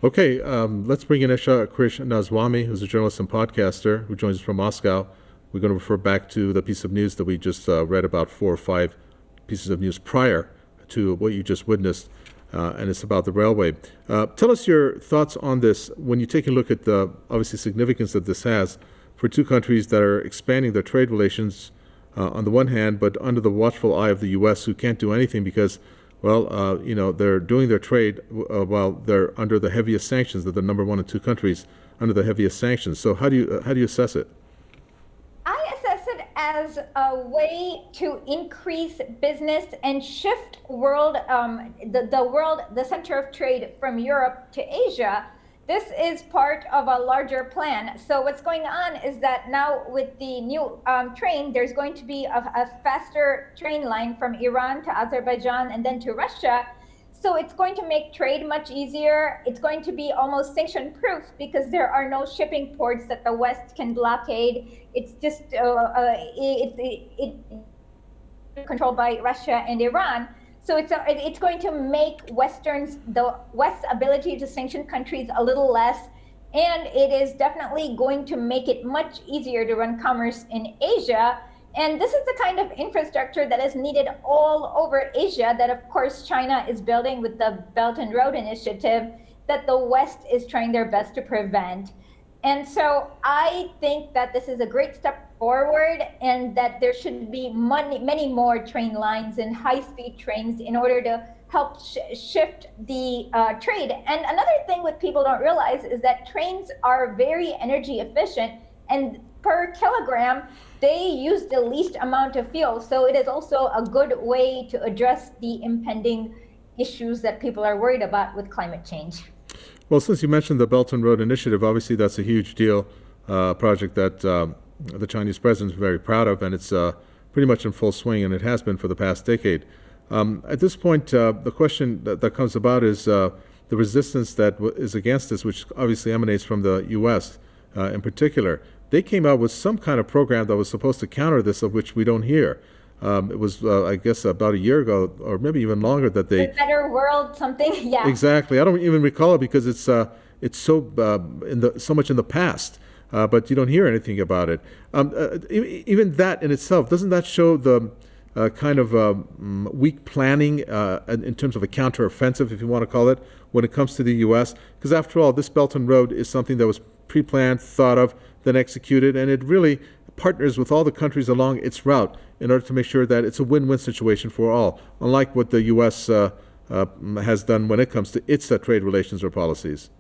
Okay, let's bring in Esha Krishnaswamy, who's a journalist and podcaster who joins us from Moscow. We're going to refer back to the piece of news that we just read about 4 or 5 pieces of news prior to what you just witnessed, and it's about the railway. Tell us your thoughts on this when you take a look at the obviously significance that this has for two countries that are expanding their trade relations on the one hand, but under the watchful eye of the U.S., who can't do anything because they're doing their trade while they're under the heaviest sanctions. They're the number 1 and 2 countries under the heaviest sanctions. So how do you assess it? I assess it as a way to increase business and shift the center of trade from Europe to Asia. This is part of a larger plan. So what's going on is that now with the new train, there's going to be a faster train line from Iran to Azerbaijan and then to Russia. So it's going to make trade much easier. It's going to be almost sanction proof because there are no shipping ports that the West can blockade. It's just controlled by Russia and Iran. So it's going to make the West's ability to sanction countries a little less, and it is definitely going to make it much easier to run commerce in Asia. And this is the kind of infrastructure that is needed all over Asia that, of course, China is building with the Belt and Road Initiative that the West is trying their best to prevent. And so I think that this is a great step forward and that there should be many more train lines and high-speed trains in order to help shift the trade. And another thing what people don't realize is that trains are very energy efficient, and per kilogram, they use the least amount of fuel. So it is also a good way to address the impending issues that people are worried about with climate change. Well, since you mentioned the Belt and Road Initiative, obviously that's a huge deal, project that the Chinese president is very proud of, and it's pretty much in full swing, and it has been for the past decade. At this point, the question that comes about is the resistance that is against this, which obviously emanates from the U.S. In particular. They came out with some kind of program that was supposed to counter this, of which we don't hear. It was, I guess, about a year ago, or maybe even longer, that they. A better world, something, yeah. Exactly. I don't even recall it because it's so so much in the past, but you don't hear anything about it. Even that in itself, doesn't that show the kind of weak planning in terms of a counteroffensive, if you want to call it, when it comes to the U.S.? Because after all, this Belt and Road is something that was pre-planned, thought of, then executed, and it really partners with all the countries along its route in order to make sure that it's a win-win situation for all, unlike what the U.S. Has done when it comes to its trade relations or policies.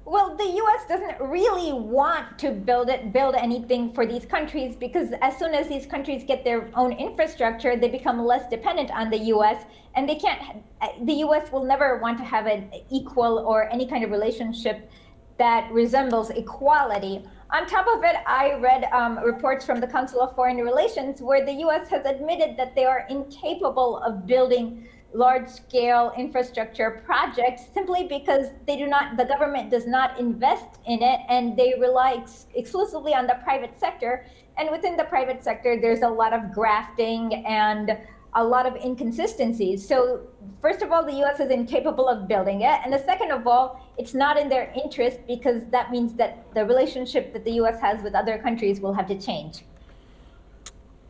Well, the U.S. doesn't really want to build anything for these countries because as soon as these countries get their own infrastructure, they become less dependent on the U.S. and they can't. The U.S. will never want to have an equal or any kind of relationship that resembles equality. On top of it, I read reports from the Council of Foreign Relations where the U.S. has admitted that they are incapable of building large-scale infrastructure projects simply because the government does not invest in it, and they rely exclusively on the private sector. And within the private sector, there's a lot of grafting and a lot of inconsistencies. So first of all, the U.S. is incapable of building it. And the second of all, it's not in their interest because that means that the relationship that the U.S. has with other countries will have to change.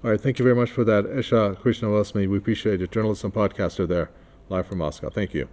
All right, thank you very much for that, Esha Krishnaswamy. We appreciate it. Journalist and podcaster there, live from Moscow. Thank you.